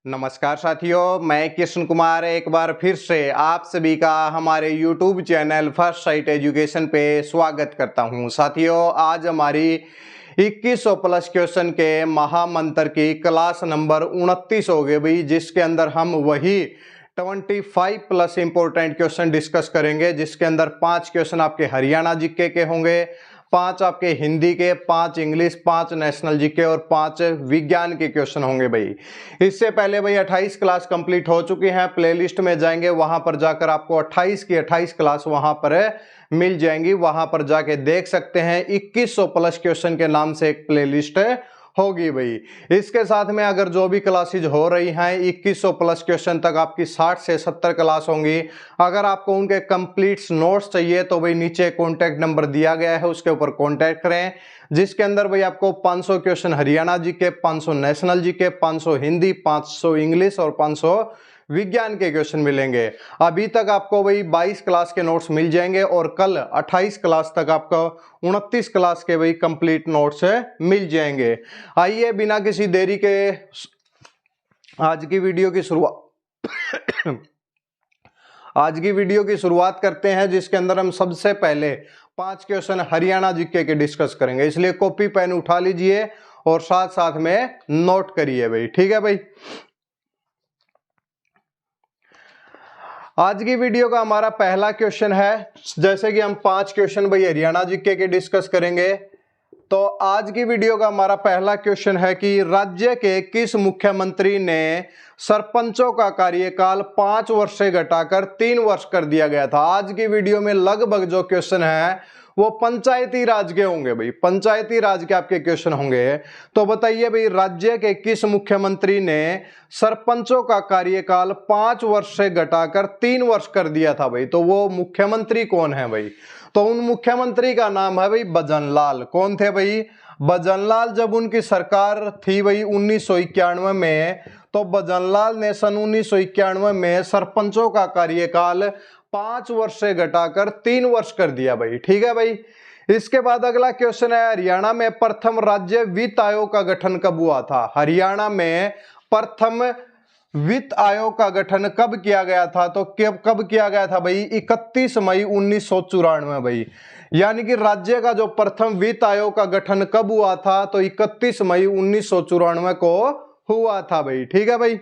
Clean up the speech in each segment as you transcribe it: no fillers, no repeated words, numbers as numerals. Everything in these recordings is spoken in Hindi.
नमस्कार साथियों, मैं कृष्ण कुमार एक बार फिर से आप सभी का हमारे YouTube channel first sight education पे स्वागत करता हूं। साथियों, आज हमारी 2100 प्लस क्वेश्चन के महामंत्र की क्लास नंबर 29 हो गई भाई, जिसके अंदर हम वही 25 प्लस इंपॉर्टेंट क्वेश्चन डिस्कस करेंगे, जिसके अंदर 5 क्वेश्चन आपके हरियाणा जीके के होंगे, 5 आपके हिंदी के, 5 इंग्लिश, 5 नेशनल जीके और 5 विज्ञान के क्वेश्चन होंगे भाई। इससे पहले भाई 28 क्लास कंप्लीट हो चुकी हैं, प्लेलिस्ट में जाएंगे, वहां पर जाकर आपको 28 की 28 क्लास वहां पर मिल जाएंगी, वहां पर जाके देख सकते हैं। 2100 प्लस क्वेश्चन के नाम से एक प्लेलिस्ट होगी भाई। इसके साथ में अगर जो भी क्लासेज हो रही हैं 2100 प्लस क्वेश्चन तक आपकी 60 से 70 क्लास होंगी। अगर आपको उनके कंप्लीट नोट्स चाहिए तो भाई नीचे कॉन्टैक्ट नंबर दिया गया है, उसके ऊपर कॉन्टैक्ट करें, जिसके अंदर भाई आपको 500 question Haryana GK, 500 national GK, 500 Hindi, 500 English और 500 विज्ञान के क्वेश्चन मिलेंगे। अभी तक आपको वही 22 क्लास के नोट्स मिल जाएंगे और कल 28 क्लास तक आपको 29 क्लास के वही कंप्लीट नोट्स मिल जाएंगे। आइए बिना किसी देरी के आज की वीडियो की शुरुआत करते हैं, जिसके अंदर हम सबसे पहले 5 क्वेश्चन हरियाणा जीके के डिस्कस करेंगे। इसलिए कॉपी पेन उठा लीजिए और साथ साथ में नोट करिए भाई, ठीक है भाई। आज की वीडियो का हमारा पहला क्वेश्चन है, जैसे कि हम 5 क्वेश्चन भाई हरियाणा जीके के डिस्कस करेंगे, तो आज की वीडियो का हमारा पहला क्वेश्चन है कि राज्य के किस मुख्यमंत्री ने सरपंचों का कार्यकाल 5 वर्ष से घटाकर 3 वर्ष कर दिया गया था। आज की वीडियो में लगभग जो क्वेश्चन है वो पंचायती राज के होंगे भाई, पंचायती राज के आपके क्वेश्चन होंगे। तो बताइए भाई, राज्य के किस मुख्यमंत्री ने सरपंचों का कार्यकाल 5 वर्ष से घटाकर 3 वर्ष कर दिया था भाई? तो वो मुख्यमंत्री कौन है भाई? तो उन मुख्यमंत्री का नाम है भाई भजनलाल। कौन थे भाई? भजनलाल। जब उनकी सरकार थी भाई 1991 में, तो भजनलाल ने सन 1991 में सरपंचों का कार्यकाल 5 वर्ष से घटाकर 3 वर्ष कर दिया भाई, ठीक है भाई। इसके बाद अगला क्वेश्चन है, हरियाणा में प्रथम राज्य वित्त आयोग का गठन कब हुआ था? हरियाणा में प्रथम वित्त आयोग का गठन कब किया गया था? तो कब किया गया था भाई? 31 मई 1994 भाई। यानी कि राज्य का जो प्रथम वित्त आयोग का गठन कब हुआ था? तो 31 मई 1994 को हुआ था भाई, ठीक है भाई।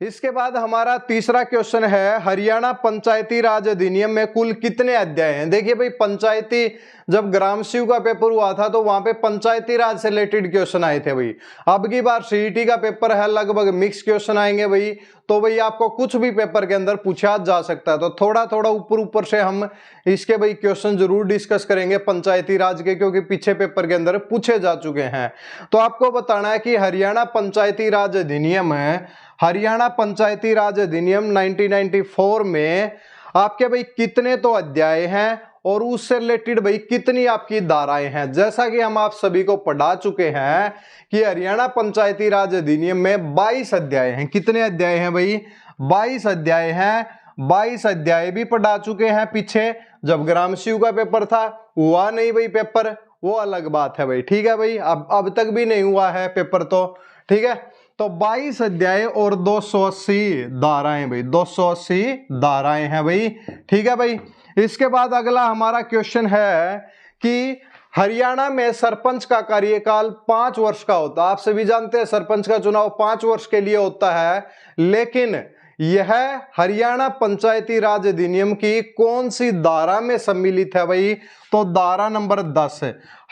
इसके बाद हमारा तीसरा क्वेश्चन है, हरियाणा पंचायती राज अधिनियम में कुल कितने अध्याय हैं? देखिए भाई, पंचायती जब ग्राम शिव का पेपर हुआ था तो वहां पे पंचायती राज से रिलेटेड क्वेश्चन आए थे भाई। अब की बार सीईटी का पेपर है, लगभग मिक्स क्वेश्चन आएंगे भाई। तो भाई आपको कुछ भी पेपर के अंदर पूछा जा सकता है, तो थोड़ा थोड़ा ऊपर से हम इसके भाई क्वेश्चन जरूर डिस्कस करेंगे पंचायती राज के, क्योंकि पीछे पेपर के अंदर पूछे जा चुके हैं। तो आपको बताना है कि हरियाणा पंचायती राज अधिनियम है, हरियाणा पंचायती राज अधिनियम 1994 में आपके भाई कितने तो अध्याय हैं और उससे रिलेटेड भाई कितनी आपकी धाराएं हैं। जैसा कि हम आप सभी को पढ़ा चुके हैं कि हरियाणा पंचायती राज अधिनियम में 22 अध्याय हैं। कितने अध्याय हैं भाई? 22 अध्याय हैं। 22 अध्याय भी पढ़ा चुके हैं पीछे, जब ग्राम शिव का पेपर था हुआ नहीं भाई पेपर, वो अलग बात है भाई, ठीक है भाई। अब तक भी नहीं हुआ है पेपर, तो ठीक है। तो 22 अध्याय और 280 धाराएं भाई, 280 धाराएं हैं भाई, ठीक है भाई। इसके बाद अगला हमारा क्वेश्चन है कि हरियाणा में सरपंच का कार्यकाल 5 वर्ष का होता है। आप सभी जानते हैं सरपंच का चुनाव 5 वर्ष के लिए होता है, लेकिन यह हरियाणा पंचायती राज अधिनियम की कौन सी धारा में सम्मिलित है भाई? तो धारा नंबर 10।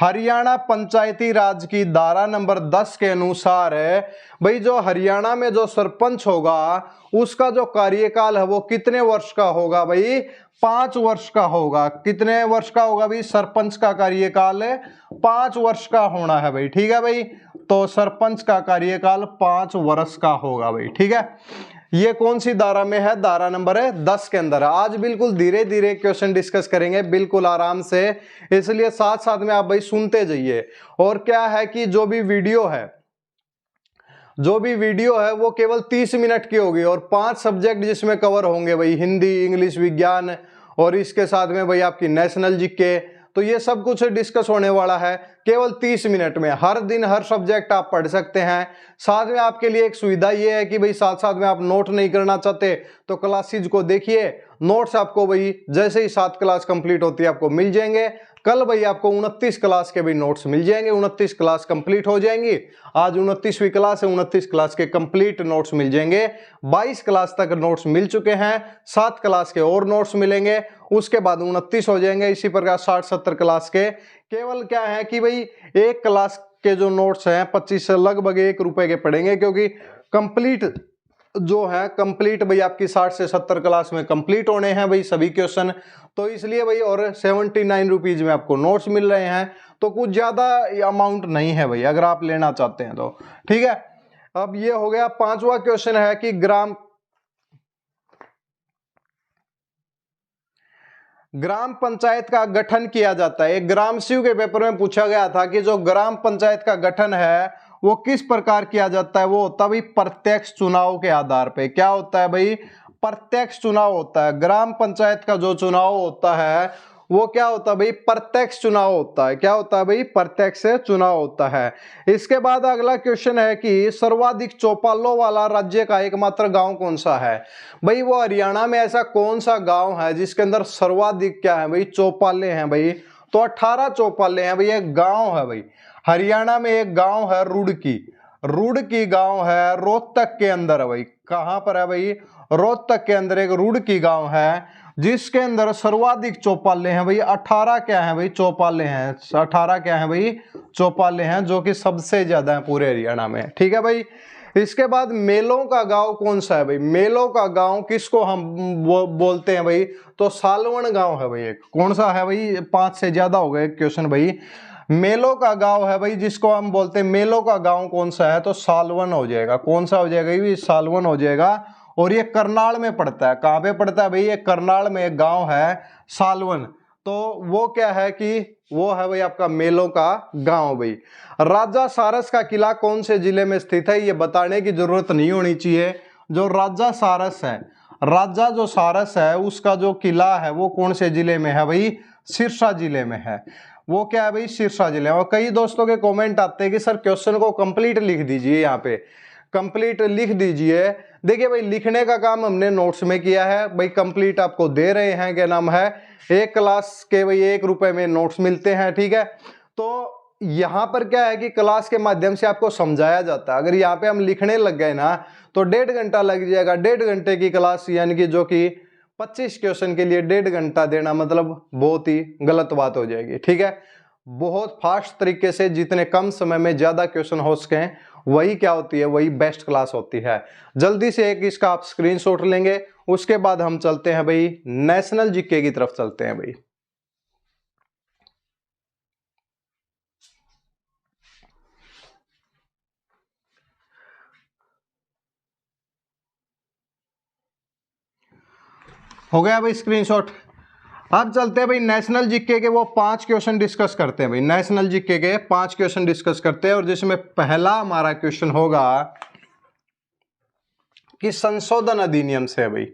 हरियाणा पंचायती राज की धारा नंबर 10 के अनुसार है भाई, जो हरियाणा में जो सरपंच होगा उसका जो कार्यकाल है वो कितने वर्ष का होगा भाई? 5 वर्ष का होगा। कितने वर्ष का होगा भाई? सरपंच का कार्यकाल 5 वर्ष का होना है भाई, ठीक है भाई। तो सरपंच का कार्यकाल 5 वर्ष का होगा भाई, ठीक है। ये कौन सी धारा में है? धारा नंबर 10 के अंदर है। आज बिल्कुल धीरे धीरे क्वेश्चन डिस्कस करेंगे, बिल्कुल आराम से, इसलिए साथ साथ में आप भाई सुनते जाइए। और क्या है कि जो भी वीडियो है वो केवल 30 मिनट की होगी और 5 सब्जेक्ट जिसमें कवर होंगे भाई, हिंदी, इंग्लिश, विज्ञान और इसके साथ में भाई आपकी नेशनल जीके। तो ये सब कुछ डिस्कस होने वाला है। केवल 30 मिनट में। हर दिन हर सब्जेक्ट आप पढ़ सकते हैं। साथ में आपके लिए एक सुविधा ये है कि भाई साथ साथ में आप नोट नहीं करना चाहते तो क्लासेज को देखिए, नोट्स आपको भाई जैसे ही 7 क्लास कंप्लीट होती है आपको मिल जाएंगे। कल भाई आपको 29 क्लास के भी नोट्स मिल जाएंगे, 29 क्लास कंप्लीट हो जाएंगी। आज 29वीं क्लास है, 29 क्लास के कंप्लीट नोट्स मिल जाएंगे। 22 क्लास तक नोट्स मिल चुके हैं, 7 क्लास के और नोट्स मिलेंगे, उसके बाद 29 हो जाएंगे। इसी प्रकार 60-70 क्लास के। केवल क्या है कि भाई एक क्लास के जो नोट्स हैं 25 से लगभग 1 रुपए के पड़ेंगे, क्योंकि कंप्लीट जो है कंप्लीट भाई आपकी 60 से 70 क्लास में कंप्लीट होने हैं भाई सभी क्वेश्चन, तो इसलिए भाई। और 79 रुपीज में आपको नोट्स मिल रहे हैं, तो कुछ ज्यादा अमाउंट नहीं है भाई अगर आप लेना चाहते हैं तो, ठीक है। अब ये हो गया। 5वां क्वेश्चन है कि ग्राम पंचायत का गठन किया जाता है। एक ग्राम सीयू के पेपर में पूछा गया था कि जो ग्राम पंचायत का गठन है वो किस प्रकार किया जाता है। वो होता है भाई प्रत्यक्ष चुनाव के आधार पे। क्या होता है भाई? प्रत्यक्ष चुनाव होता है। ग्राम पंचायत का जो चुनाव होता है वो क्या होता है भाई? प्रत्यक्ष चुनाव होता है। क्या होता है भाई? प्रत्यक्ष चुनाव होता है। इसके बाद अगला क्वेश्चन है कि सर्वाधिक चौपालों वाला राज्य का एकमात्र गांव कौन सा है। भाई वो हरियाणा में ऐसा कौन सा गांव है जिसके अंदर सर्वाधिक क्या है भाई? चौपाले हैं भाई। तो 18 चौपाले हैं भाई। एक गांव है भाई हरियाणा में, एक गांव है रुड़की। रुड़की गांव है रोहतक के अंदर है भाई। कहां पर है भाई? रोहतक के अंदर एक रुड़की गांव है जिसके अंदर सर्वाधिक चौपाले हैं भाई। 18 क्या है भाई? चौपाले हैं। 18 क्या है भाई? चौपाले हैं, जो कि सबसे ज्यादा है पूरे हरियाणा में, ठीक है भाई। इसके बाद मेलों का गांव कौन सा है भाई? मेलों का गांव किसको हम बोलते हैं भाई? तो सालवन गांव है भाई। एक कौन सा है भाई? 5 से ज्यादा हो गए क्वेश्चन भाई। मेलों का गांव है भाई जिसको हम बोलते हैं, मेलों का गांव कौन सा है? तो सालवन हो जाएगा। कौन सा हो जाएगा? ये सालवन हो जाएगा। और ये करनाल में पड़ता है। कहां पे पड़ता है भाई? ये करनाल में एक गांव है सालवन। तो वो क्या है कि वो है भाई आपका मेलों का गांव भाई। राजा सारस का किला कौन से जिले में स्थित है? ये बताने की जरूरत नहीं होनी चाहिए। जो राजा सारस है, राजा जो सारस है उसका जो किला है वो कौन से जिले में है भाई? सिरसा जिले में है। वो क्या है भाई? सिरसा जिले में। और कई दोस्तों के कमेंट आते हैं कि सर क्वेश्चन को कंप्लीट लिख दीजिए, यहाँ पे कंप्लीट लिख दीजिए। देखिए भाई लिखने का काम हमने नोट्स में किया है भाई, कंप्लीट आपको दे रहे हैं। क्या नाम है? एक क्लास के भाई 1 रुपए में नोट्स मिलते हैं, ठीक है। तो यहाँ पर क्या है कि क्लास के माध्यम से आपको समझाया जाता है। अगर यहाँ पे हम लिखने लग गए ना तो 1.5 घंटा लग जाएगा। 1.5 घंटे की क्लास यानी कि जो कि 25 क्वेश्चन के लिए 1.5 घंटा देना मतलब बहुत ही गलत बात हो जाएगी, ठीक है। बहुत फास्ट तरीके से जितने कम समय में ज्यादा क्वेश्चन हो सके वही क्या होती है? वही बेस्ट क्लास होती है। जल्दी से एक इसका आप स्क्रीनशॉट लेंगे, उसके बाद हम चलते हैं भाई नेशनल जीके की तरफ चलते हैं भाई। हो गया भाई स्क्रीनशॉट। अब चलते हैं भाई नेशनल जीके के वो 5 क्वेश्चन डिस्कस करते हैं भाई। नेशनल जीके के 5 क्वेश्चन डिस्कस करते हैं और जिसमें पहला हमारा क्वेश्चन होगा कि संशोधन अधिनियम से भाई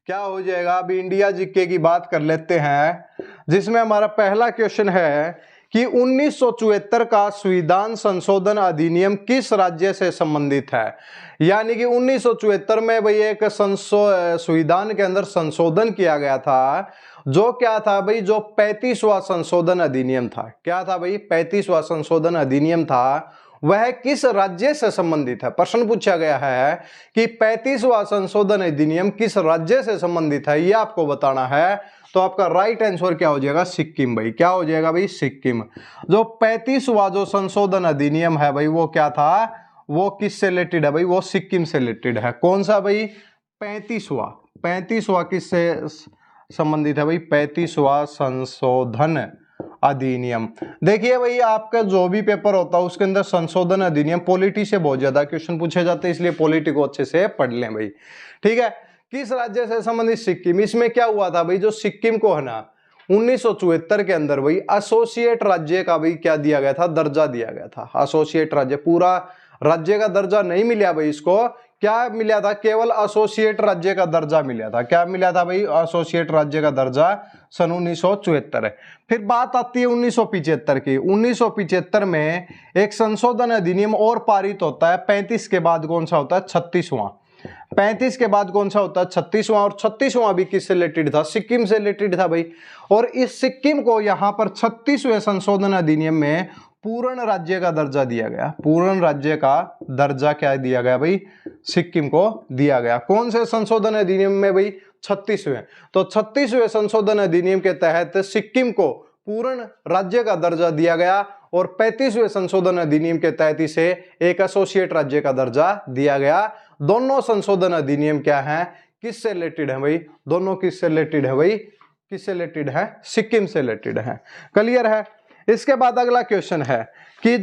क्या हो जाएगा। अभी इंडिया जीके की बात कर लेते हैं, जिसमें हमारा पहला क्वेश्चन है कि 1974 का संविधान संशोधन अधिनियम किस राज्य से संबंधित है। यानी कि 1974 में भाई एक संविधान के अंदर संशोधन किया गया था, जो क्या था भाई? जो 35वां संशोधन अधिनियम था। क्या था भाई? 35वां संशोधन अधिनियम था। वह किस राज्य से संबंधित है? प्रश्न पूछा गया है कि 35वां संशोधन अधिनियम किस राज्य से संबंधित है, यह आपको बताना है। तो आपका राइट आंसर क्या हो जाएगा? सिक्किम भाई। क्या हो जाएगा भाई? सिक्किम। जो 35वां जो संशोधन अधिनियम है भाई वो क्या था? वो किससे रिलेटेड है भाई? वो सिक्किम से रिलेटेड है। कौन सा भाई? 35वां किससे संबंधित है भाई? 35वां संशोधन अधिनियम। देखिए भाई आपका जो भी पेपर होता है उसके अंदर संशोधन अधिनियम पॉलिटी से बहुत ज्यादा क्वेश्चन पूछे जाते हैं, इसलिए पॉलिटी को अच्छे से पढ़ लें भाई, ठीक है। किस राज्य से संबंधित? सिक्किम। इसमें क्या हुआ था भाई? जो सिक्किम को है ना 1974 के अंदर भाई एसोसिएट राज्य का भाई क्या दिया गया था? दर्जा दिया गया था। एसोसिएट राज्य, पूरा राज्य का दर्जा नहीं मिला भाई इसको, क्या मिला था, केवल एसोसिएट राज्य का दर्जा मिला था। क्या मिला था भाई, एसोसिएट राज्य का दर्जा सन 1974। फिर बात आती है 1975 की। 1975 में एक संशोधन अधिनियम और पारित होता है। 35 के बाद कौन सा होता है, 36वां। 35 के बाद कौन सा होता है, 36वां। और 36वां भी किससे रिलेटेड था, सिक्किम से रिलेटेड था भाई। और इस सिक्किम को यहां पर 36वें संशोधन अधिनियम में पूर्ण राज्य का दर्जा दिया गया। पूर्ण राज्य का दर्जा क्या दिया गया भाई, सिक्किम को दिया गया। कौन से संशोधन अधिनियम में भाई, 36वें। तो 36वें संशोधन अधिनियम के तहत सिक्किम को पूर्ण राज्य का दर्जा दिया गया और 35वें संशोधन अधिनियम के तहत इसे एक एसोसिएट राज्य का दर्जा दिया गया। दोनों संशोधन अधिनियम क्या है, किससे रिलेटेड है भाई, दोनों किससे रिलेटेड है भाई, किससे रिलेटेड है, सिक्किम से रिलेटेड है। क्लियर है। इसके बाद अगला क्वेश्चन है कि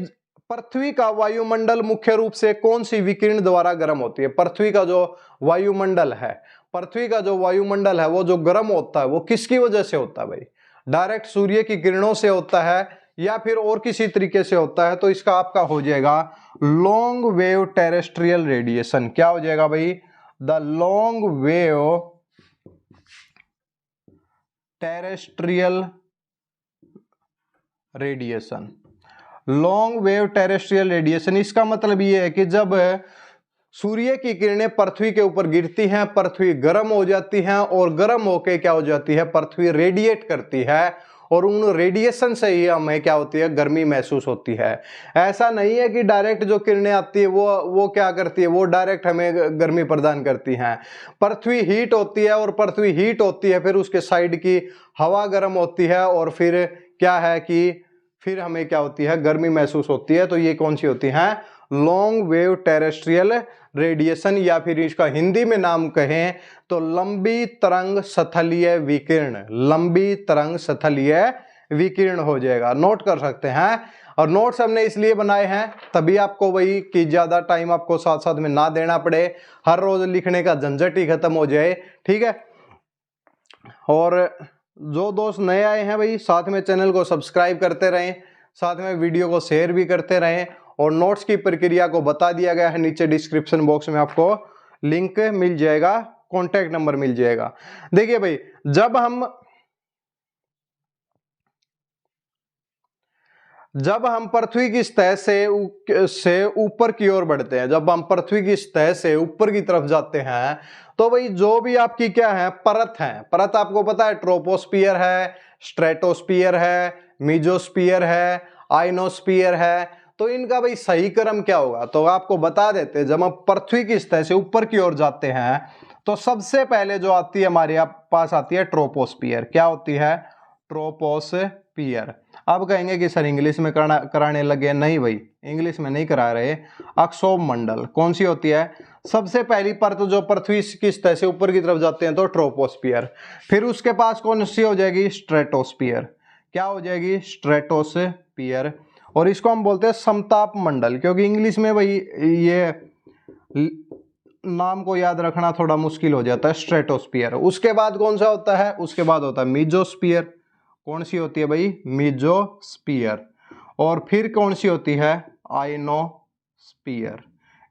पृथ्वी का वायुमंडल मुख्य रूप से कौन सी विकिरण द्वारा गर्म होती है। पृथ्वी का जो वायुमंडल है, पृथ्वी का जो वायुमंडल है वो जो गर्म होता है वो किसकी वजह से होता है भाई, डायरेक्ट सूर्य की किरणों से होता है या फिर और किसी तरीके से होता है। तो इसका आपका हो जाएगा लॉन्ग वेव टेरेस्ट्रियल रेडिएशन। क्या हो जाएगा भाई, the long wave terrestrial radiation. Long wave terrestrial radiation, इसका मतलब ये है कि जब सूर्य की किरणें पृथ्वी के ऊपर गिरती हैं, पृथ्वी गर्म हो जाती है और गर्म होके क्या हो जाती है, पृथ्वी रेडिएट करती है और उन रेडिएशन से ही हमें क्या होती है, गर्मी महसूस होती है। ऐसा नहीं है कि डायरेक्ट जो किरणें आती है वो क्या करती है, वो डायरेक्ट हमें गर्मी प्रदान करती हैं। पृथ्वी हीट होती है और पृथ्वी हीट होती है, फिर उसके साइड की हवा गर्म होती है और फिर क्या है कि फिर हमें क्या होती है, गर्मी महसूस होती है। तो ये कौन सी होती है, लॉन्ग वेव टेरेस्ट्रियल रेडिएशन, या फिर इसका हिंदी में नाम कहें तो लंबी तरंग स्थलीय विकिरण। लंबी तरंग स्थलीय विकिरण हो जाएगा, नोट कर सकते हैं। और नोट्स हमने इसलिए बनाए हैं तभी आपको वही कि ज्यादा टाइम आपको साथ साथ में ना देना पड़े, हर रोज लिखने का झंझट ही खत्म हो जाए, ठीक है। और जो दोस्त नए आए हैं भाई, साथ में चैनल को सब्सक्राइब करते रहें, साथ में वीडियो को शेयर भी करते रहें। और नोट्स की प्रक्रिया को बता दिया गया है, नीचे डिस्क्रिप्शन बॉक्स में आपको लिंक मिल जाएगा, कॉन्टैक्ट नंबर मिल जाएगा। देखिए भाई, जब हम पृथ्वी की सतह से ऊपर की ओर बढ़ते हैं, जब हम पृथ्वी की सतह से ऊपर की तरफ जाते हैं तो भाई जो भी आपकी क्या है, परत है, परत आपको पता है, ट्रोपोस्फियर है, स्ट्रेटोस्फियर है, मीजोस्फियर है, आइनोस्फियर है। तो इनका भाई सही क्रम क्या होगा, तो आपको बता देते हैं। जब हम पृथ्वी की सतह से ऊपर की ओर जाते हैं तो सबसे पहले जो आती है हमारे पास आती है ट्रोपोस्फियर। क्या होती है, ट्रोपोस्फियर। अब कहेंगे कि सर इंग्लिश में कराने लगे, नहीं भाई इंग्लिश में नहीं करा रहे। अक्षोभ मंडल कौन सी होती है, सबसे पहली परत जो पृथ्वी की सतह से ऊपर की तरफ जाते हैं तो ट्रोपोस्फियर। फिर उसके पास कौन सी हो जाएगी, स्ट्रेटोस्फियर। क्या हो जाएगी, स्ट्रेटोस्फियर। और इसको हम बोलते हैं समताप मंडल, क्योंकि इंग्लिश में भाई ये नाम को याद रखना थोड़ा मुश्किल हो जाता है, स्ट्रेटोस्फियर। उसके बाद कौन सा होता है, उसके बाद होता है मीजोस्फियर। कौन सी होती है भाई, मीजोस्फियर। और फिर कौन सी होती है, आइनोस्फियर।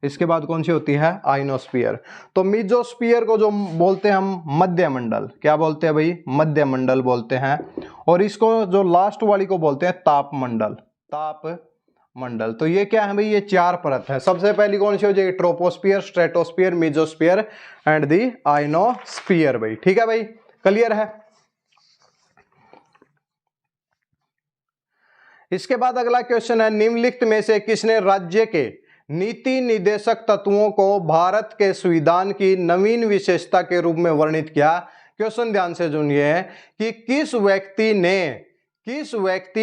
इसके बाद कौन सी होती है, आइनोस्फियर। तो मीजोस्फियर को जो बोलते हैं हम मध्य मंडल, क्या बोलते हैं भाई, मध्य मंडल बोलते हैं। और इसको जो लास्ट वाली को बोलते हैं ताप मंडल, ताप मंडल। तो ये क्या है भाई, ये चार परत है। सबसे पहली कौन सी हो जाएगी, troposphere, stratosphere, mesosphere and the ionosphere भाई, ठीक है भाई, क्लियर है। इसके बाद अगला क्वेश्चन है, निम्नलिखित में से किसने राज्य के नीति निर्देशक तत्वों को भारत के संविधान की नवीन विशेषता के रूप में वर्णित किया। क्वेश्चन ध्यान से सुनिए कि किस व्यक्ति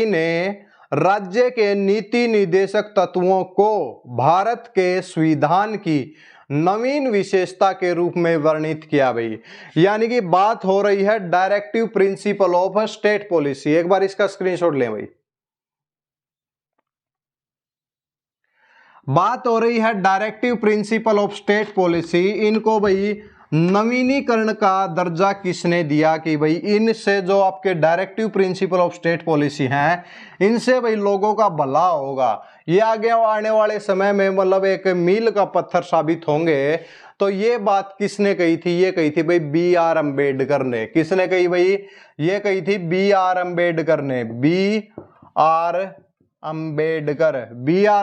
ने राज्य के नीति निर्देशक तत्वों को भारत के संविधान की नवीन विशेषता के रूप में वर्णित किया भाई। यानी कि बात हो रही है directive principle of state policy. एक बार इसका स्क्रीनशॉट लें भाई। बात हो रही है directive principle of state policy. इनको भाई नवीनीकरण का दर्जा किसने दिया कि भाई इनसे जो आपके directive principle of state policy हैं इनसे भाई लोगों का भला होगा, ये आगे आने वाले समय में मतलब एक मील का पत्थर साबित होंगे। तो ये बात किसने कही थी? ये कही थी भाई बी आर अम्बेडकर ने। किसने कही भाई? ये कही थी बी आर अम्बेडकर ने। बी आर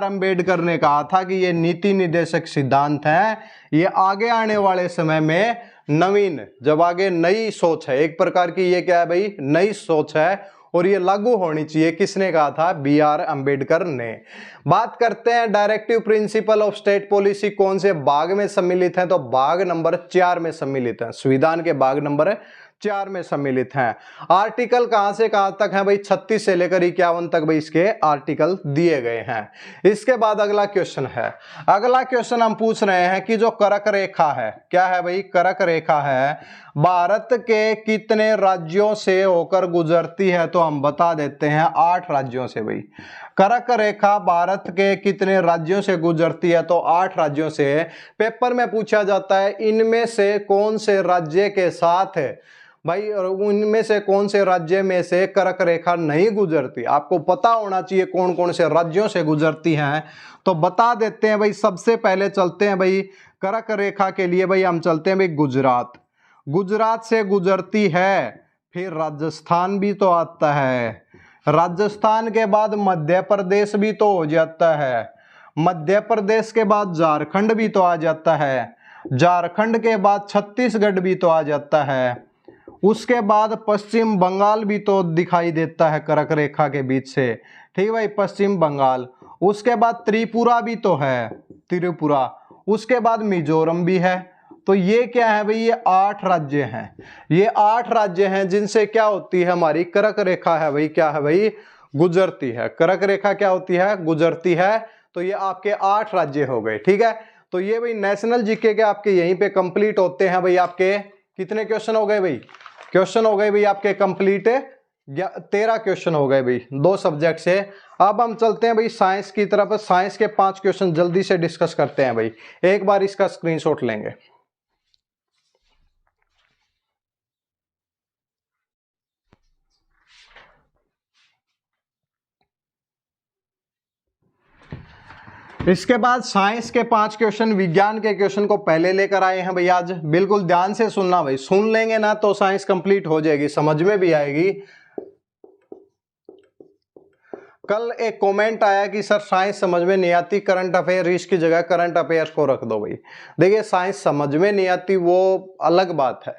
अम्बेडकर ने कहा था कि ये नीति निर्देशक सिद्धांत है, ये आगे आने वाले समय में नवीन, जब आगे नई सोच है, एक प्रकार की ये क्या है भाई? नई सोच है और ये लागू होनी चाहिए। किसने कहा था? बी आर अम्बेडकर ने। बात करते हैं directive principle of state policy कौन से भाग में सम्मिलित है? तो भाग नंबर 4 में सम्मिलित है। संविधान के भाग नंबर 4 में सम्मिलित हैं। आर्टिकल कहां से कहां तक है भाई? 36 से लेकर 51 तक भाई इसके आर्टिकल दिए गए हैं। इसके बाद अगला क्वेश्चन है। अगला क्वेश्चन हम पूछ रहे हैं कि जो करक रेखा है, क्या है भाई? करक रेखा है भारत के कितने राज्यों से होकर गुजरती है? तो हम बता देते हैं 8 राज्यों से भाई। करक रेखा भारत के कितने राज्यों से गुजरती है? तो 8 राज्यों से। पेपर में पूछा जाता है इनमें से कौन से राज्य के साथ है भाई, उनमें से कौन से राज्य में से करक रेखा नहीं गुजरती? आपको पता होना चाहिए कौन कौन से राज्यों से गुजरती हैं। तो बता देते हैं भाई। सबसे पहले चलते हैं भाई करक रेखा के लिए भाई, हम चलते हैं भाई गुजरात। गुजरात से गुजरती है। फिर राजस्थान भी तो आता है। राजस्थान के बाद मध्य प्रदेश भी तो हो जाता है। मध्य प्रदेश के बाद झारखंड भी तो आ जाता है। झारखंड के बाद छत्तीसगढ़ भी तो आ जाता है। उसके बाद पश्चिम बंगाल भी तो दिखाई देता है करक रेखा के बीच से। ठीक भाई, पश्चिम बंगाल। उसके बाद त्रिपुरा भी तो है, त्रिपुरा। उसके बाद मिजोरम भी है। तो ये क्या है भाई? ये 8 राज्य हैं। ये 8 राज्य हैं जिनसे क्या होती है? हमारी करक रेखा है भाई। क्या है भाई? गुजरती है। करक रेखा क्या होती है? गुजरती है। तो ये आपके 8 राज्य हो गए। ठीक है, तो ये भाई नेशनल जीके के आपके यहीं पे कंप्लीट होते हैं भाई। आपके कितने क्वेश्चन हो गए भाई? क्वेश्चन हो गए भाई आपके कंप्लीट 13 क्वेश्चन हो गए भाई 2 सब्जेक्ट से। अब हम चलते हैं भाई साइंस की तरफ। साइंस के 5 क्वेश्चन जल्दी से डिस्कस करते हैं भाई। एक बार इसका स्क्रीनशॉट लेंगे। इसके बाद साइंस के 5 क्वेश्चन, विज्ञान के क्वेश्चन को पहले लेकर आए हैं भाई आज। बिल्कुल ध्यान से सुनना भाई, सुन लेंगे ना तो साइंस कंप्लीट हो जाएगी, समझ में भी आएगी। कल एक कमेंट आया कि सर साइंस समझ में नहीं आती, करंट अफेयर इसकी जगह करंट अफेयर्स को रख दो भाई। देखिए साइंस समझ में नहीं आती वो अलग बात है,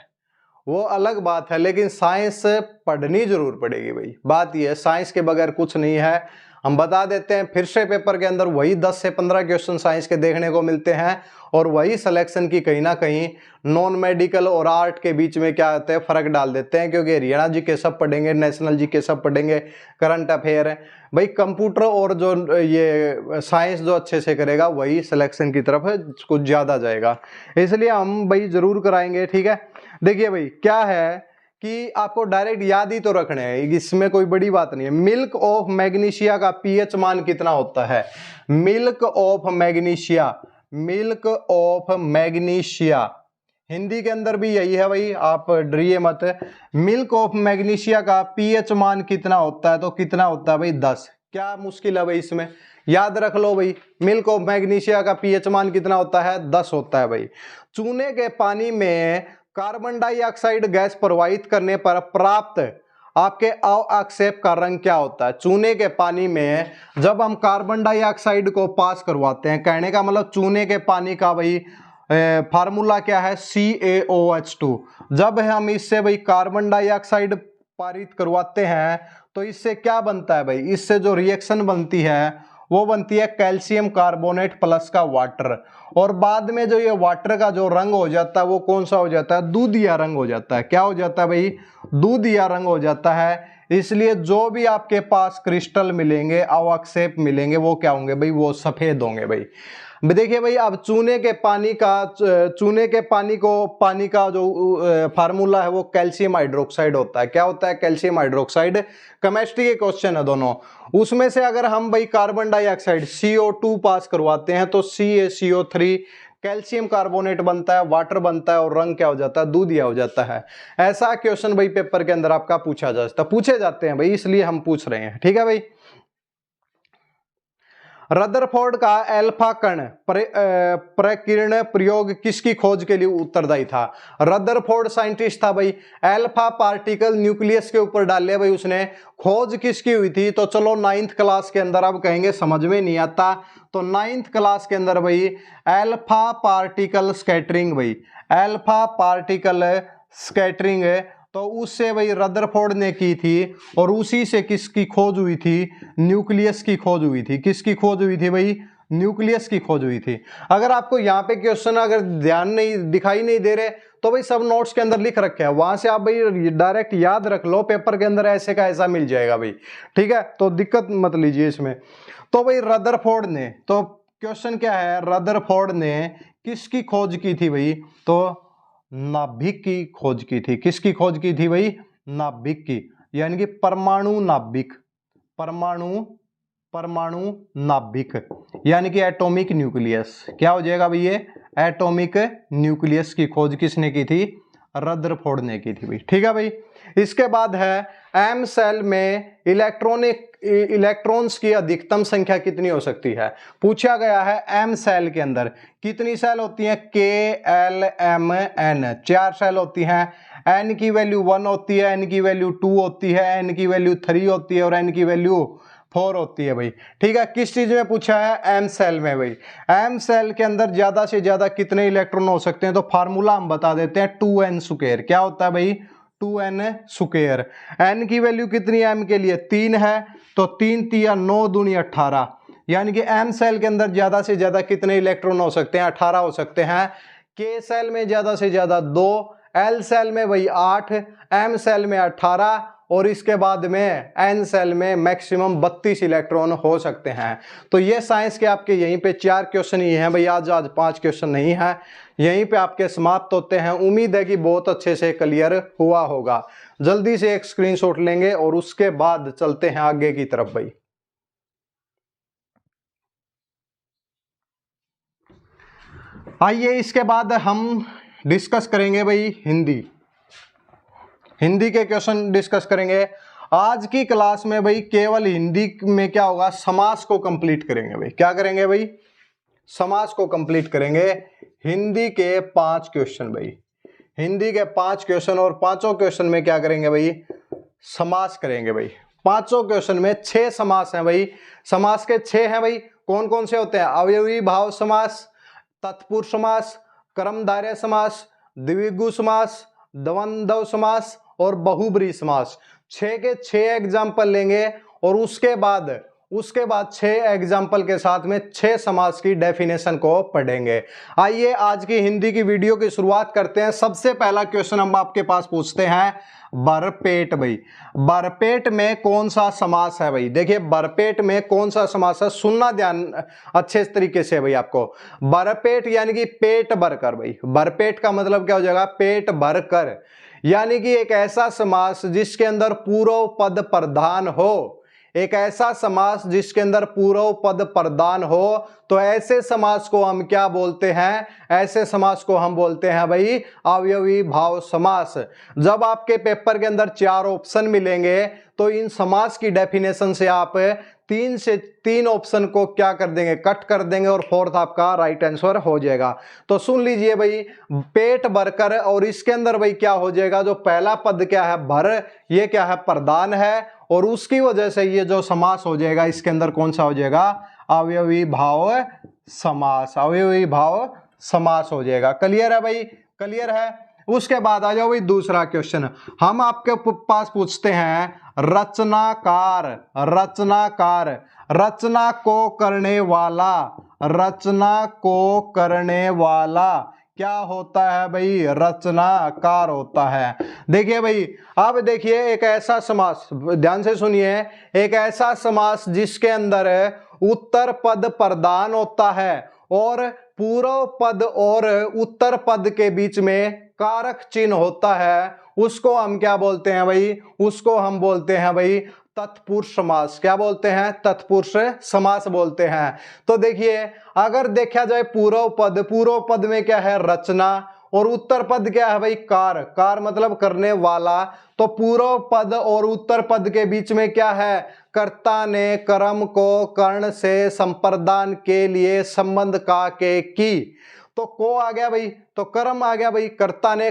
वो अलग बात है, लेकिन साइंस पढ़नी जरूर पड़ेगी भाई। बात यह है साइंस के बगैर कुछ नहीं है। हम बता देते हैं फिर से, पेपर के अंदर वही 10 से 15 क्वेश्चन साइंस के देखने को मिलते हैं और वही सिलेक्शन की कहीं ना कहीं नॉन मेडिकल और आर्ट के बीच में क्या होता है, फर्क डाल देते हैं। क्योंकि हरियाणा जी के सब पढ़ेंगे, नेशनल जी के सब पढ़ेंगे, करंट अफेयर है भाई। कंप्यूटर और जो ये साइंस जो अच्छे से करेगा वही सिलेक्शन की तरफ कुछ ज्यादा जाएगा, इसलिए हम भाई जरूर कराएंगे। ठीक है, देखिए भाई क्या है कि आपको डायरेक्ट याद ही तो रखने हैं, इसमें कोई बड़ी बात नहीं है। मिल्क ऑफ मैग्नीशिया का पीएच मान कितना होता है? Milk of magnesia, milk of magnesia Hindi के अंदर भी यही है भाई, आप डरिए मत। मिल्क ऑफ मैग्नीशिया का पीएच मान कितना होता है? तो कितना होता है भाई? 10। क्या मुश्किल है भाई इसमें? याद रख लो भाई, मिल्क ऑफ मैग्नीशिया का पीएच मान कितना होता है? 10 होता है भाई। चूने के पानी में कार्बन डाइऑक्साइड गैस प्रवाहित करने पर प्राप्त आपके अवक्षेप का रंग क्या होता है? चूने के पानी में जब हम कार्बन डाइऑक्साइड को पास करवाते हैं, कहने का मतलब चूने के पानी का भाई फार्मूला क्या है? CaOH2। जब हम इससे भाई कार्बन डाइऑक्साइड पारित करवाते हैं तो इससे क्या बनता है भाई? इससे जो रिएक्शन बनती है वो बनती है कैल्शियम कार्बोनेट प्लस का वाटर, और बाद में जो ये वाटर का जो रंग हो जाता है वो कौन सा हो जाता है? दूधिया रंग हो जाता है। क्या हो जाता है भाई? दूधिया रंग हो जाता है। इसलिए जो भी आपके पास क्रिस्टल मिलेंगे, अवक्षेप मिलेंगे, वो क्या होंगे भाई? वो सफेद होंगे भाई। देखिए भाई, अब चूने के पानी का जो फार्मूला है वो कैल्शियम हाइड्रोक्साइड होता है। क्या होता है? Calcium hydroxide. केमिस्ट्री के क्वेश्चन है दोनों, उसमें से अगर हम भाई कार्बन डाइऑक्साइड CO2 पास करवाते हैं तो CaCO3 कैल्शियम कार्बोनेट बनता है, वाटर बनता है और रंग क्या हो जाता है, दूधिया हो जाता है। ऐसा क्वेश्चन भाई पेपर के अंदर आपका पूछे जाते हैं भाई, इसलिए हम पूछ रहे हैं। ठीक है भाई। रदरफोर्ड का अल्फा कण प्रकीर्ण प्रयोग किसकी खोज के लिए उत्तरदायी था? रदरफोर्ड साइंटिस्ट था भाई, अल्फा पार्टिकल न्यूक्लियस के ऊपर डाले भाई उसने। खोज किसकी हुई थी? तो चलो 9th क्लास के अंदर, अब कहेंगे समझ में नहीं आता, तो 9th क्लास के अंदर भाई अल्फा पार्टिकल स्कैटरिंग भाई, अल्फा पार्टिकल स्कैटरिंग, तो उससे भाई रदरफोर्ड ने की थी। और उसी से किसकी खोज हुई थी? न्यूक्लियस की खोज हुई थी। किसकी खोज हुई थी भाई? न्यूक्लियस की खोज हुई थी। अगर आपको यहाँ पे क्वेश्चन अगर ध्यान नहीं दिखाई नहीं दे रहे तो भाई सब नोट्स के अंदर लिख रखे हैं, वहां से आप भाई डायरेक्ट याद रख लो, पेपर के अंदर ऐसे का ऐसा मिल जाएगा भाई। ठीक है, तो दिक्कत मत लीजिए इसमें। तो भाई रदरफोर्ड ने, तो क्वेश्चन क्या है, रदरफोर्ड ने किसकी खोज की थी भाई? तो नाभिक की खोज की थी। किसकी खोज की थी भाई? नाभिक की, यानी कि परमाणु नाभिक, परमाणु नाभिक, यानी कि एटॉमिक न्यूक्लियस। क्या हो जाएगा भाई ये? एटॉमिक न्यूक्लियस की खोज किसने की थी? रदरफोर्ड ने की थी भाई। ठीक है भाई। इसके बाद है एम सेल में इलेक्ट्रॉन्स की अधिकतम संख्या कितनी हो सकती है? पूछा गया है एम सेल के अंदर कितनी सेल होती हैं? के एल एम एन, 4 सेल होती हैं। एन की वैल्यू 1 होती है, एन की वैल्यू 2 होती है, एन की वैल्यू 3 होती है और एन की वैल्यू 4 होती है भाई। ठीक है, किस चीज में पूछा है? एम सेल में भाई। एम सेल के अंदर ज्यादा से ज्यादा कितने इलेक्ट्रॉन हो सकते हैं? तो फार्मूला हम बता देते हैं, 2n स्क्वायर। क्या होता है भाई? 2n square. एन की वैल्यू कितनी है एम के लिए? 3 है, तो 3 तिया 9 दूनी 18, यानी कि एम सेल के अंदर ज्यादा से ज्यादा कितने इलेक्ट्रॉन हो सकते हैं? 18 हो सकते हैं। के सेल में ज्यादा से ज्यादा 2, एल सेल में भाई 8, एम सेल में 18 और इसके बाद में एन सेल में मैक्सिमम 32 इलेक्ट्रॉन हो सकते हैं। तो ये साइंस के आपके यहीं पे 4 क्वेश्चन ही हैं भाई, आज 5 क्वेश्चन नहीं है, यहीं पे आपके समाप्त होते हैं। उम्मीद है कि बहुत अच्छे से क्लियर हुआ होगा। जल्दी से एक स्क्रीनशॉट लेंगे और उसके बाद चलते हैं आगे की तरफ भाई। आइए इसके बाद हम डिस्कस करेंगे भाई हिंदी के क्वेश्चन डिस्कस करेंगे। आज की क्लास में भाई केवल हिंदी में क्या होगा? समास को कंप्लीट करेंगे भाई। क्या करेंगे भाई? समास को कंप्लीट करेंगे। हिंदी के 5 क्वेश्चन भाई, हिंदी के 5 क्वेश्चन, और 5 क्वेश्चन में क्या करेंगे भाई? समास करेंगे भाई। 5 क्वेश्चन में 6 समास हैं भाई। समास के 6 हैं भाई। कौन कौन से होते हैं? अवयवी भाव समास, तत्पुरुष समास, कर्मधारय समास, द्विगु समास, द्वंद्व समास और बहुब्रीहि समास। 6 के 6 एग्जाम्पल लेंगे और उसके बाद 6 एग्जाम्पल के साथ में 6 समास की डेफिनेशन को पढ़ेंगे। आइए आज की हिंदी की वीडियो की शुरुआत करते हैं। सबसे पहला क्वेश्चन हम आपके पास पूछते हैं, भरपेट भाई। भरपेट में कौन सा समास है भाई? देखिए भरपेट में कौन सा समास है, सुनना ध्यान अच्छे तरीके से भाई आपको। भरपेट यानी कि पेट भरकर भाई। भरपेट का मतलब क्या हो जाएगा? पेट भरकर, यानी कि एक ऐसा समास जिसके अंदर पूर्व पद प्रधान हो, एक ऐसा समास जिसके अंदर पूर्व पद प्रधान हो, तो ऐसे समास को हम क्या बोलते हैं? ऐसे समास को हम बोलते हैं भाई अवयवी भाव समास। जब आपके पेपर के अंदर 4 ऑप्शन मिलेंगे तो इन समास की डेफिनेशन से आप 3 ऑप्शन को क्या कर देंगे? कट कर देंगे और 4th आपका राइट आंसर हो जाएगा। तो सुन लीजिए भाई, पेट भरकर, और इसके अंदर भाई क्या हो जाएगा? जो पहला पद क्या है? भर, ये क्या है? प्रधान है, और उसकी वजह से ये जो समास हो जाएगा इसके अंदर कौन सा हो जाएगा? अवयवी भाव समास। अवयवी भाव समास हो जाएगा। क्लियर है भाई? क्लियर है। उसके बाद आ जाओ भाई दूसरा क्वेश्चन हम आपके पास पूछते हैं, रचनाकार। रचनाकार, रचना को करने वाला, रचना को करने वाला क्या होता है भाई? रचनाकार होता है। देखिए भाई, अब देखिए एक ऐसा समास, ध्यान से सुनिए, एक ऐसा समास जिसके अंदर उत्तर पद प्रधान होता है और पूर्व पद और उत्तर पद के बीच में कारक चिन्ह होता है, उसको हम क्या बोलते हैं भाई? उसको हम बोलते हैं भाई तत्पुरुष समास। क्या बोलते हैं? तत्पुरुष समास बोलते हैं। तो देखिए, अगर देखा जाए पूर्व पद में क्या है? रचना, और उत्तर पद क्या है भाई? कार मतलब करने वाला। तो पूर्व पद और उत्तर पद के बीच में क्या है? कर्ता ने कर्म को कर्ण से संप्रदान के लिए संबंध का के की। तो को आ गया भाई, तो कर्म आ गया भाई, कर्ता ने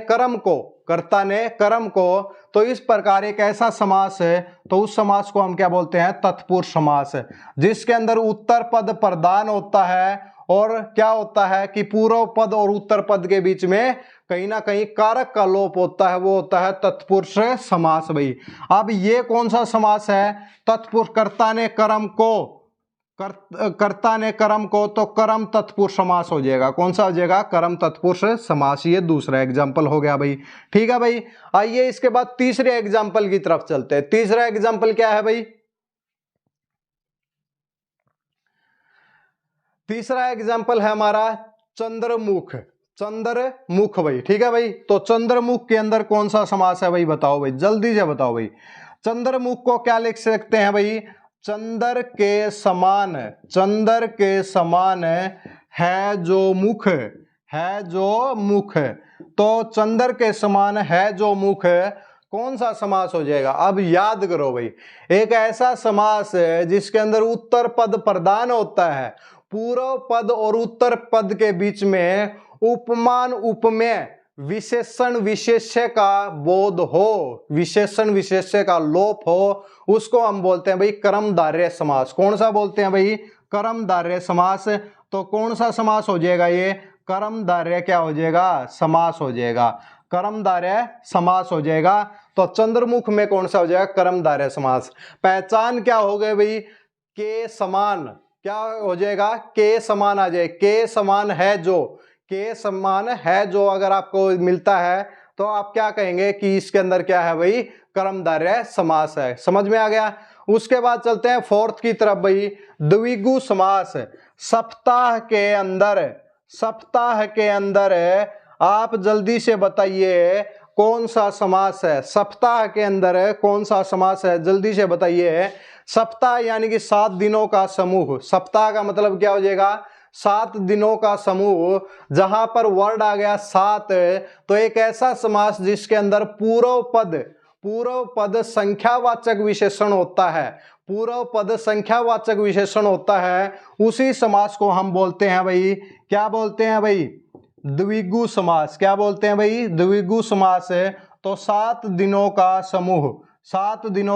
कर्म को। तो इस प्रकार एक ऐसा समास है, तो उस समास को हम क्या बोलते हैं? तत्पुरुष समास, जिसके अंदर उत्तर पद प्रधान होता है और क्या होता है कि पूर्व पद और उत्तर पद के बीच में कहीं ना कहीं कारक का लोप होता है, वो होता है तत्पुरुष समास भाई। अब ये कौन सा समास है? तत्पुरुष, कर्ता ने कर्म को, तो कर्म तत्पुरुष समास हो जाएगा। कौन सा हो जाएगा? कर्म तत्पुरुष समास। ये दूसरा एग्जाम्पल हो गया भाई। ठीक है भाई, आइए इसके बाद तीसरे एग्जाम्पल की तरफ चलते हैं। तीसरा एग्जाम्पल क्या है भाई? तीसरा एग्जाम्पल है हमारा चंद्रमुख भाई। ठीक है भाई, तो चंद्रमुख के अंदर कौन सा समास है भाई? बताओ भाई, जल्दी से बताओ भाई। चंद्रमुख को क्या लिख सकते हैं भाई? चंद्र के समान है जो मुख। तो चंद्र के समान है जो मुख, कौन सा समास हो जाएगा? अब याद करो भाई, एक ऐसा समास है जिसके अंदर उत्तर पद प्रधान होता है, पूर्व पद और उत्तर पद के बीच में उपमान उपमेय विशेषण विशेष्य का बोध हो, विशेषण विशेष्य का लोप हो, उसको हम बोलते हैं भाई कर्मधारय समास। कौन सा बोलते हैं भाई? कर्मधारय समास। तो कौन सा समास हो जाएगा ये? कर्मधारय क्या हो जाएगा? समास हो जाएगा, कर्मधारय समास हो जाएगा। तो चंद्रमुख में कौन सा हो जाएगा? कर्मधारय समास। पहचान क्या हो गई भाई? के समान, क्या हो जाएगा? के समान आ जाए, के समान है जो अगर आपको मिलता है तो आप क्या कहेंगे कि इसके अंदर क्या है भाई? कर्मधारय समास है। समझ में आ गया? उसके बाद चलते हैं फोर्थ की तरफ भाई, द्विगु समास। सप्ताह के अंदर आप जल्दी से बताइए कौन सा समास है? सप्ताह के अंदर कौन सा समास है? जल्दी से बताइए। सप्ताह यानी कि 7 दिनों का समूह। सप्ताह का मतलब क्या हो जाएगा? 7 दिनों का समूह। जहां पर वर्ड आ गया 7, तो एक ऐसा समास जिसके अंदर पूर्व पद संख्यावाचक विशेषण होता है, उसी समास को हम बोलते हैं भाई, क्या बोलते हैं भाई? द्विगु समास। क्या बोलते हैं भाई? द्विगु समास है। तो 7 दिनों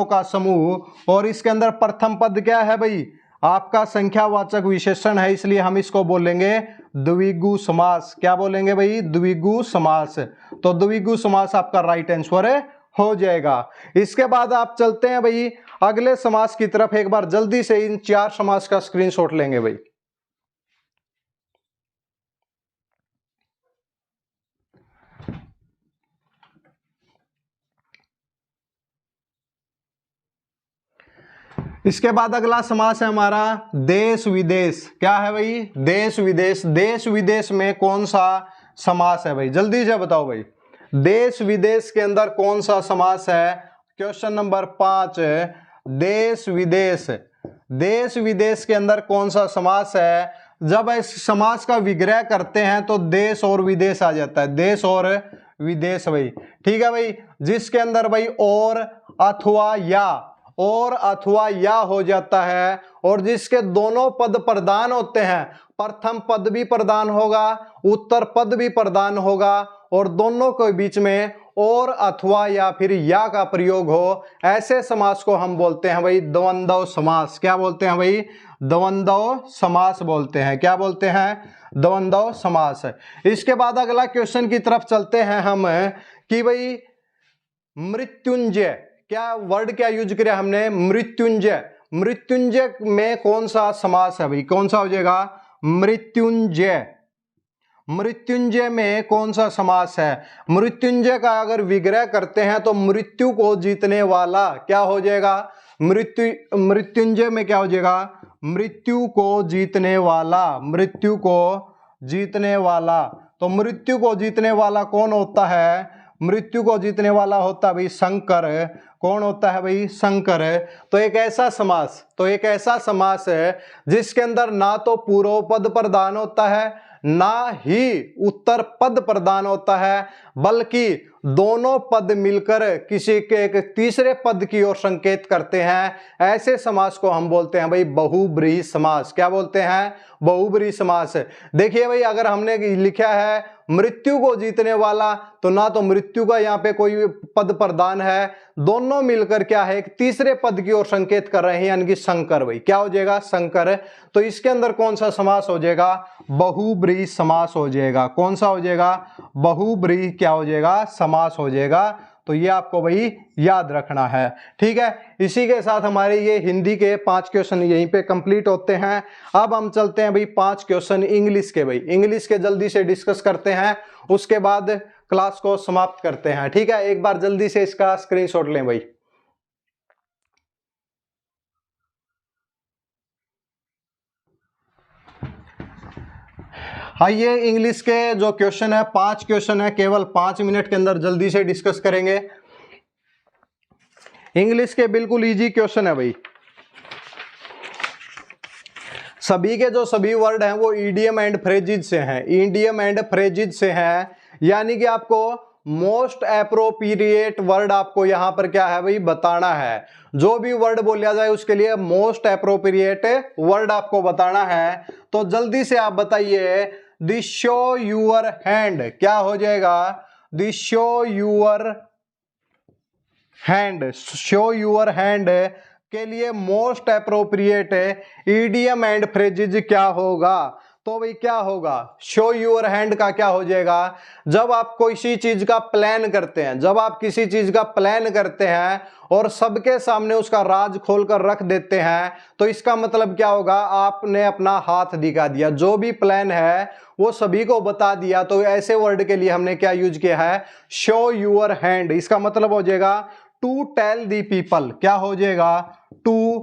का समूह, और इसके अंदर प्रथम पद क्या है भाई? आपका संख्यावाचक विशेषण है, इसलिए हम इसको बोलेंगे द्विगु समास। क्या बोलेंगे भाई? द्विगु समास। तो द्विगु समास आपका राइट आंसर हो जाएगा। इसके बाद आप चलते हैं भाई अगले समास की तरफ। एक बार जल्दी से इन 4 समास का स्क्रीनशॉट लेंगे भाई। इसके बाद अगला समास है हमारा देश विदेश। क्या है भाई? देश विदेश में कौन सा समास है भाई? जल्दी से बताओ भाई, देश विदेश के अंदर कौन सा समास है? क्वेश्चन नंबर 5, देश विदेश के अंदर कौन सा समास है? जब इस समास का विग्रह करते हैं तो देश और विदेश आ जाता है, देश और विदेश भाई। ठीक है भाई, जिसके अंदर भाई और अथवा या हो जाता है, और जिसके दोनों पद प्रधान होते हैं, प्रथम पद भी प्रधान होगा, उत्तर पद भी प्रधान होगा, और दोनों के बीच में और अथवा या फिर या का प्रयोग हो, ऐसे समास को हम बोलते हैं भाई द्वंद्व समास। क्या बोलते हैं भाई? द्वंद्व समास बोलते हैं। क्या बोलते हैं? द्वंद्व समास। इसके बाद अगला क्वेश्चन की तरफ चलते हैं हम कि भाई मृत्युंजय, क्या वर्ड क्या यूज किया हमने? मृत्युंजय में कौन सा समास है भाई? कौन सा हो जाएगा? मृत्युंजय में कौन सा समास है? मृत्युंजय का अगर विग्रह करते हैं तो मृत्यु को जीतने वाला क्या हो जाएगा? मृत्युंजय में क्या हो जाएगा? मृत्यु को जीतने वाला। तो मृत्यु को जीतने वाला कौन होता है? मृत्यु को जीतने वाला होता है भाई शंकर। कौन होता है भाई? शंकर। तो एक ऐसा समास है जिसके अंदर ना तो पूर्व पद प्रधान होता है ना ही उत्तर पद प्रधान होता है, बल्कि दोनों पद मिलकर किसी के एक तीसरे पद की ओर संकेत करते हैं। ऐसे समास को हम बोलते हैं भाई बहुब्रीहि समास। क्या बोलते हैं? बहुब्रीहि समास। देखिए भाई, अगर हमने लिखा है मृत्यु को जीतने वाला, तो ना तो मृत्यु का यहाँ पे कोई पद प्रधान है, दोनों मिलकर क्या है एक तीसरे पद की ओर संकेत कर रहे हैं, यानी कि शंकर। भाई क्या हो जाएगा? शंकर। तो इसके अंदर कौन सा समास हो जाएगा? बहुब्रीहि समास हो जाएगा। कौन सा हो जाएगा? बहुब्रीहि क्या हो जाएगा? समास हो जाएगा। तो ये आपको भाई याद रखना है, ठीक है। इसी के साथ हमारे ये हिंदी के 5 क्वेश्चन यहीं पे कंप्लीट होते हैं। अब हम चलते हैं भाई 5 क्वेश्चन इंग्लिश के। भाई इंग्लिश के जल्दी से डिस्कस करते हैं, उसके बाद क्लास को समाप्त करते हैं, ठीक है। एक बार जल्दी से इसका स्क्रीनशॉट लें भाई। आइए इंग्लिश के जो क्वेश्चन है, 5 क्वेश्चन है, केवल 5 मिनट के अंदर जल्दी से डिस्कस करेंगे। इंग्लिश के बिल्कुल इजी क्वेश्चन है भाई। सभी के जो सभी वर्ड हैं वो ईडियम एंड फ्रेजिज से हैं, ईडियम एंड फ्रेजिज से हैं, यानी कि आपको मोस्ट एप्रोप्रिएट वर्ड आपको यहां पर क्या है भाई बताना है। जो भी वर्ड बोला जाए उसके लिए मोस्ट एप्रोप्रिएट वर्ड आपको बताना है। तो जल्दी से आप बताइए, द शो यूर हैंड क्या हो जाएगा? The show your hand, show your hand के लिए most appropriate idiom and phrases क्या होगा? तो भाई क्या होगा? शो यूर हैंड का क्या हो जाएगा? जब आप किसी चीज का प्लान करते हैं, जब आप किसी चीज का प्लान करते हैं और सबके सामने उसका राज खोलकर रख देते हैं, तो इसका मतलब क्या होगा? आपने अपना हाथ दिखा दिया, जो भी प्लान है वो सभी को बता दिया। तो ऐसे वर्ड के लिए हमने क्या यूज किया है? Show your hand. इसका मतलब हो जाएगा टू टेल दी पीपल। क्या हो जाएगा? टू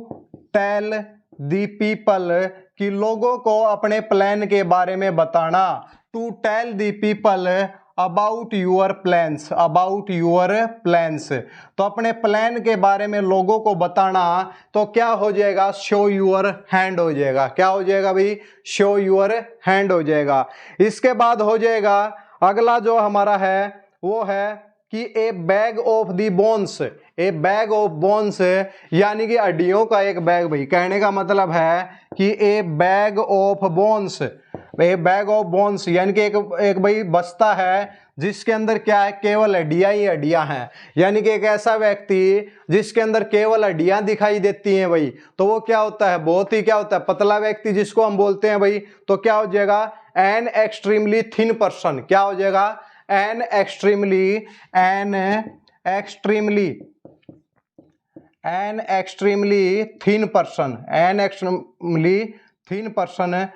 टेल दी पीपल, कि लोगों को अपने प्लान के बारे में बताना। To tell the people about your plans, about your plans, तो अपने प्लान के बारे में लोगों को बताना। तो क्या हो जाएगा? शो यूर हैंड हो जाएगा। क्या हो जाएगा भाई? शो यूर हैंड हो जाएगा। इसके बाद हो जाएगा अगला जो हमारा है वो है कि ए bag of the bones, A bag of bones, यानी कि हड्डियों का एक बैग। भाई कहने का मतलब है कि ए bag of bones, A bag of bones यानी कि एक भाई बस्ता है जिसके अंदर क्या है? केवल हड्डियां ही हड्डियां हैं, यानी कि एक ऐसा व्यक्ति जिसके अंदर केवल हड्डियां दिखाई देती हैं भाई, तो वो क्या होता है? बहुत ही क्या होता है? पतला व्यक्ति जिसको हम बोलते हैं भाई। तो क्या हो जाएगा? An extremely thin person. क्या हो जाएगा? An extremely thin person, an extremely thin person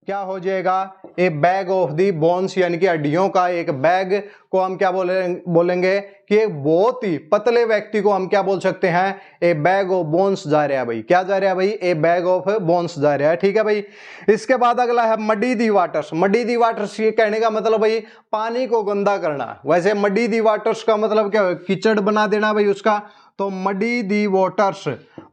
क्या हो जाएगा? ए बैग ऑफ दी बोन्स, यानी कि हड्डियों का एक बैग को हम क्या बोलेंगे कि एक बहुत ही पतले व्यक्ति को हम क्या बोल सकते हैं? ए बैग ऑफ बोन्स जा रहा है भाई। क्या जा रहा है भाई? ए बैग ऑफ बोन्स जा रहा है, ठीक है भाई। इसके बाद अगला है muddy the waters. Muddy the waters ये कहने का मतलब भाई पानी को गंदा करना। वैसे मडी दी वाटर्स का मतलब क्या? कीचड़ बना देना भाई उसका। तो muddy the waters,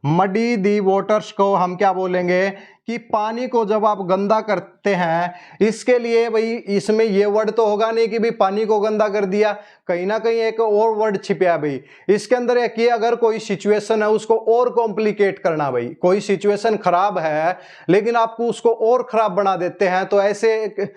muddy the waters को हम क्या बोलेंगे कि पानी को जब आप गंदा करते हैं, इसके लिए भाई इसमें ये वर्ड तो होगा नहीं कि भाई पानी को गंदा कर दिया, कहीं ना कहीं एक और वर्ड छिपा है भाई इसके अंदर है कि अगर कोई सिचुएशन है उसको और कॉम्प्लिकेट करना। भाई कोई सिचुएशन खराब है लेकिन आपको उसको और खराब बना देते हैं, तो ऐसे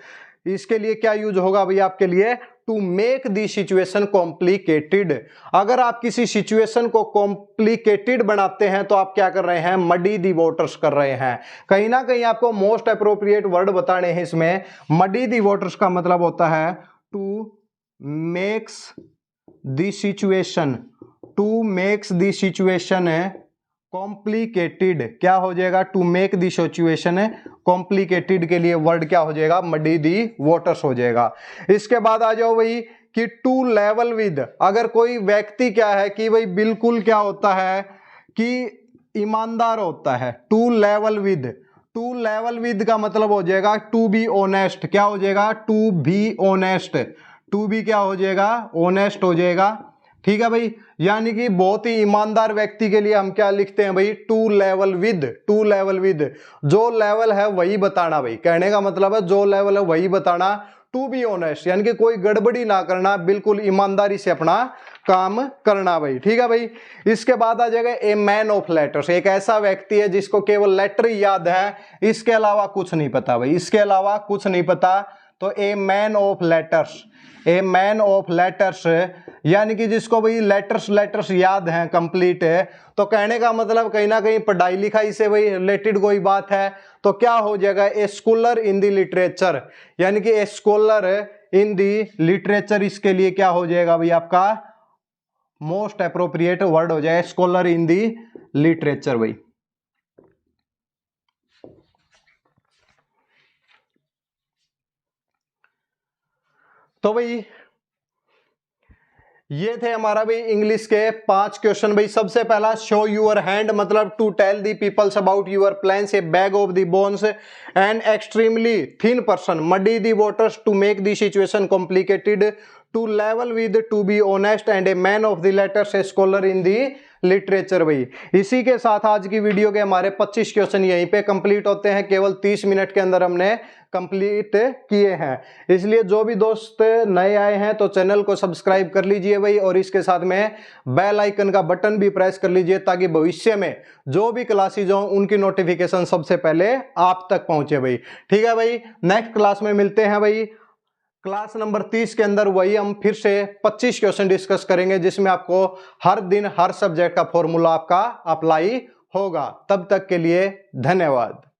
इसके लिए क्या यूज होगा भाई आपके लिए? To make the situation complicated. अगर आप किसी सिचुएशन को कॉम्प्लिकेटेड बनाते हैं तो आप क्या कर रहे हैं? मडी दी वाटर्स कर रहे हैं। कहीं ना कहीं आपको मोस्ट अप्रोप्रिएट वर्ड बताने हैं इसमें। मडी दी वाटर्स का मतलब होता है to makes the situation, to makes the situation complicated. क्या हो जाएगा? To make the situation complicated के लिए वर्ड क्या हो जाएगा? मडी दी वाटर्स हो जाएगा। इसके बाद आ जाओ भाई कि टू लेवल विद। अगर कोई व्यक्ति क्या है कि भाई बिल्कुल क्या होता है कि ईमानदार होता है। To level with, to level with का मतलब हो जाएगा टू बी ऑनेस्ट। क्या हो जाएगा? To be honest, to be क्या हो जाएगा, ऑनेस्ट हो जाएगा। ठीक है भाई, यानी कि बहुत ही ईमानदार व्यक्ति के लिए हम क्या लिखते हैं भाई, टू लेवल विद, जो लेवल है वही बताना भाई, कहने का मतलब है जो लेवल है वही बताना। टू बी ऑनेस्ट यानी कि कोई गड़बड़ी ना करना, बिल्कुल ईमानदारी से अपना काम करना भाई। ठीक है भाई, इसके बाद आ जाएगा ए मैन ऑफ लेटर्स, एक ऐसा व्यक्ति है जिसको केवल लेटर याद है, इसके अलावा कुछ नहीं पता भाई, इसके अलावा कुछ नहीं पता। तो ए man of letters, A man of letters यानी कि जिसको भाई लेटर्स याद हैं, कंप्लीट है। तो कहने का मतलब कहीं ना कहीं पढ़ाई लिखाई से भाई रिलेटेड कोई बात है, तो क्या हो जाएगा, ए स्कॉलर इन द लिटरेचर, यानी कि ए स्कॉलर इन द लिटरेचर, इसके लिए क्या हो जाएगा भाई आपका मोस्ट अप्रोप्रिएट वर्ड हो जाए, स्कॉलर इन द लिटरेचर भाई। तो भाई ये थे हमारा भाई इंग्लिश के 5 क्वेश्चन भाई। सबसे पहला, शो यूर हैंड मतलब to tell the peoples about your plans, a bag of the bones and extremely thin person muddy the waters to make the situation complicated, to level with, to be honest and a man of the letters, a scholar in the literature भाई। इसी के साथ आज की वीडियो के हमारे 25 क्वेश्चन यहीं पे कंप्लीट होते हैं, केवल 30 मिनट के अंदर हमने कंप्लीट किए हैं। इसलिए जो भी दोस्त नए आए हैं तो चैनल को सब्सक्राइब कर लीजिए भाई, और इसके साथ में बेल आइकन का बटन भी प्रेस कर लीजिए, ताकि भविष्य में जो भी क्लासेज हों उनकी नोटिफिकेशन सबसे पहले आप तक पहुंचे भाई। ठीक है भाई, नेक्स्ट क्लास में मिलते हैं भाई। क्लास नंबर 30 के अंदर वही हम फिर से 25 क्वेश्चन डिस्कस करेंगे, जिसमें आपको हर दिन हर सब्जेक्ट का फॉर्मूला आपका अप्लाई होगा। तब तक के लिए धन्यवाद।